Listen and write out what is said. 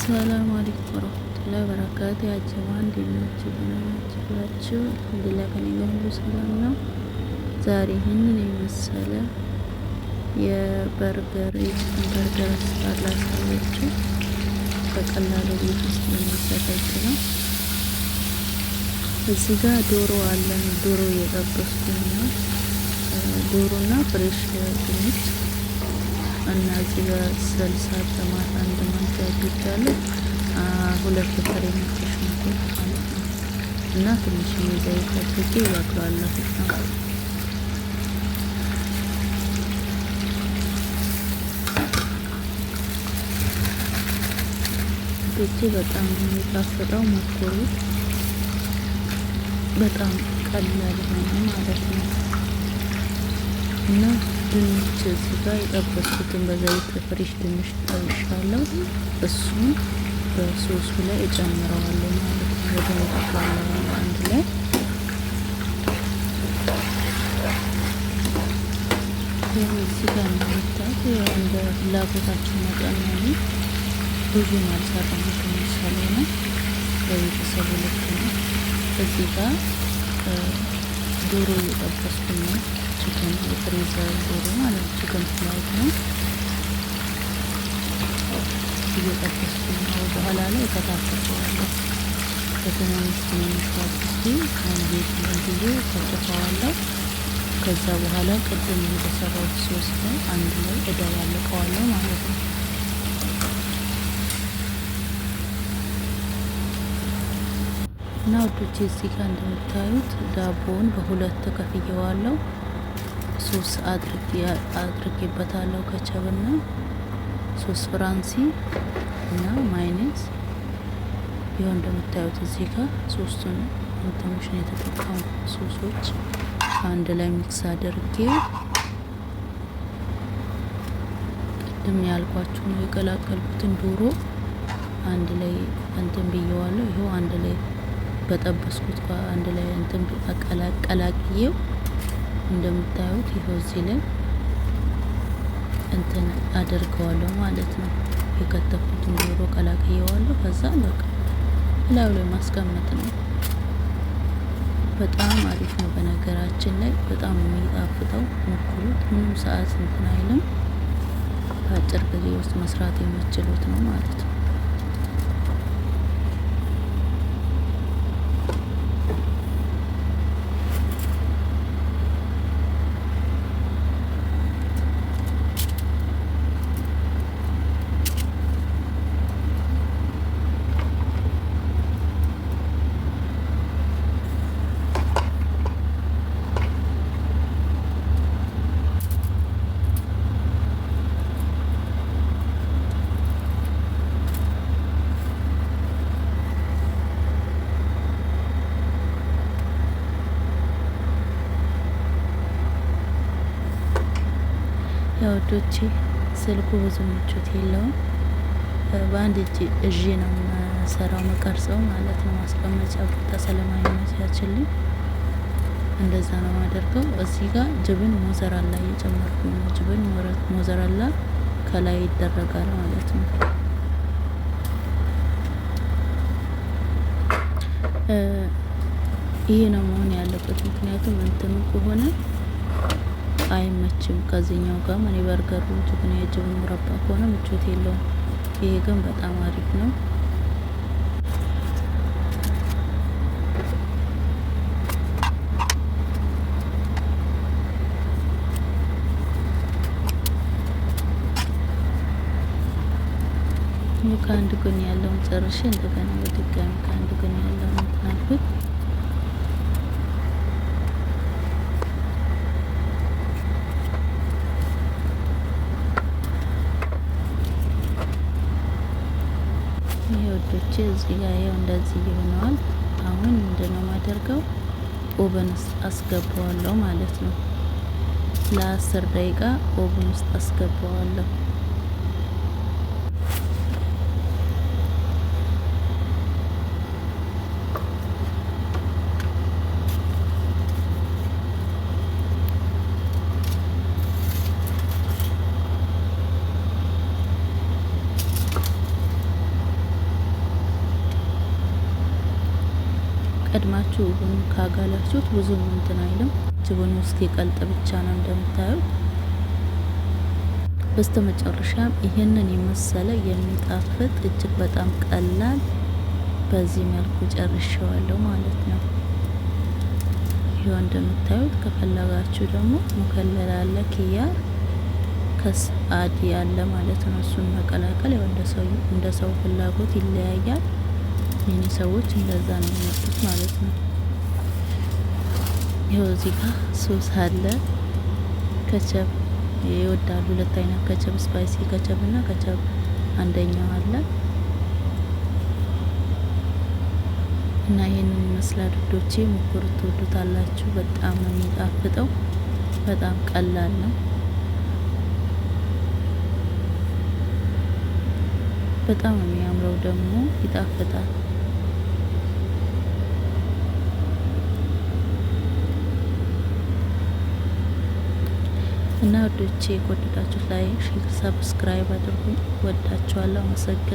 ሰላም አለይኩም ወራህመቱላሂ ወበረካቱ። ያጀማ እንዴት ናችሁ? ብላችሁ አልሐምዱሊላህ ከኔ ጋር ሁሉ ሰላም ነው። ዛሬ ይህንን የመሰለ የበርገር አሰራር ላሳያችሁ። በቀላሉ ቤት ውስጥ የሚዘጋጅ ነው። እዚህ ጋር ዶሮ አለን። ዶሮ እየጠበስኩኝ ነው። ዶሮና ፍሬሽ ድንች እና እዚህ ጋር ሰልሳ ቶማት አንድ ማንኪያ አድርጋለሁ። ሁለት ፍሬ ነጭ ሽንኩርት ማለት ነው እና ትንሽ ዘይት አድርጌ ያቅላለሁ። በጣም የሚጣፍጠው ሞክሩት። በጣም ቀላል ሆነ ማለት ነው እና ድንች እዚህ ጋር የጠበስኩትን በዘይት ፍሬሽ ድንች ጠብሻለሁ። እሱን በሶሱ ላይ እጨምረዋለሁ ማለት ነው። ወደ ጠቅላለሁ አንድ ላይ እዚህ ጋር እንደምታዩት እንደ ፍላጎታችን መጠን ነው። ብዙ አልሰራም ትንሽ ስለሆነ ለቤተሰቡ ልክ ነው። እዚህ ጋር ዶሮ እየጠበስኩኝ ነው። ቺከን የፍሬዘር ዶሮ ማለት ነው። ቺከን ፍላይት ነው እየጠበስኩኝ ነው። በኋላ ላይ እከታተፈዋለሁ። በትንንሽ አድርጌ አንዴት ጊዜ ከትፈዋለሁ። ከዛ በኋላ ቅድም የተሰራው ሶስ ላይ አንድ ላይ እደባልቀዋለሁ ማለት ነው። እና ወዶቼ እዚህ ጋር እንደምታዩት ዳቦውን በሁለት ከፍየዋለሁ። ሶስ አድርጌበታለሁ። ከቸብና ሶስ ፍራንሲ እና ማይኔዝ ይኸው እንደምታዩት እዚህ ጋር ሶስቱን እንትኖችን የተጠቀሙ ሶሶች አንድ ላይ ሚክስ አድርጌ ቅድም ያልኳችሁ ነው የቀላቀልኩትን ዶሮ አንድ ላይ እንትን ብየዋለሁ። ይኸው አንድ ላይ በጠበስኩት አንድ ላይ እንትን ቀላቅዬው እንደምታዩት ይኸው እዚህ ላይ እንትን አደርገዋለሁ ማለት ነው። የከተፍኩትን ዶሮ ቀላቅዬዋለሁ። ከዛ በቃ ላዩ ላይ ማስቀመጥ ነው። በጣም አሪፍ ነው። በነገራችን ላይ በጣም የሚጣፍጠው ሞክሩት። ምንም ሰዓት እንትን አይልም። በአጭር ጊዜ ውስጥ መስራት የምትችሉት ነው ማለት ነው። ወዶቼ ስልኩ ብዙ ምቾት የለውም። በአንድ እጅ ነው ሰራው መቀርጸው ማለት ነው። ማስቀመጫ ቦታ ስለማይመቻችልኝ እንደዛ ነው ማደርገው። እዚህ ጋር ጅብን ሞዘራላ እየጨመርኩ ነው። ጅብን ሞዘራላ ከላይ ይደረጋል ማለት ነው። ይሄ ነው መሆን ያለበት። ምክንያቱም እንትኑ ከሆነ አይመችም ከዚህኛው ጋር እኔ በርገሩ ጅብን የጅብን ሙረባ ከሆነ ምቾት የለውም። ይሄ ግን በጣም አሪፍ ነው። ከአንድ ጎን ያለውን ጨርሼ እንደገና በድጋሚ ከአንድ ጎን ያለውን እንትን ወዶቼ እዚህ ጋር ያው እንደዚህ ይሆነዋል። አሁን ምንድነው ማደርገው ኦቨን ውስጥ አስገባዋለሁ ማለት ነው። ለ10 ደቂቃ ኦቨን ውስጥ አስገባዋለሁ። ቀድማችሁ ካጋላችሁት ብዙም እንትን አይልም። ጅቡን ውስጥ የቀልጥ ብቻ ነው እንደምታዩት። በስተመጨረሻም ይህንን የመሰለ የሚጣፍጥ እጅግ በጣም ቀላል በዚህ መልኩ ጨርሼዋለሁ ማለት ነው። ይሄው እንደምታዩት ከፈለጋችሁ ደግሞ ሙከለል አለ፣ ኪያር ከስአዲ ያለ ማለት ነው። እሱን መቀላቀል ያው እንደ ሰው ፍላጎት ይለያያል። የኔ ሰዎች እንደዛ ነው የሚወዱት ማለት ነው። ይኸው እዚህ ጋር ሶስ አለ፣ ከቸብ ይወዳሉ። ሁለት አይነት ከቸብ፣ ስፓይሲ ከቸብ እና ከቸብ አንደኛው አለ እና ይሄንን ይመስላል ውዶቼ። ሞክሩት፣ ትወዱታላችሁ። በጣም ነው የሚጣፍጠው። በጣም ቀላል ነው። በጣም ነው የሚያምረው፣ ደግሞ ይጣፍጣል። እና ወዶቼ ከወደዳችሁ ላይክ፣ ሼር፣ ሰብስክራይብ አድርጉ። ወዳችኋለሁ። አመሰግናለሁ።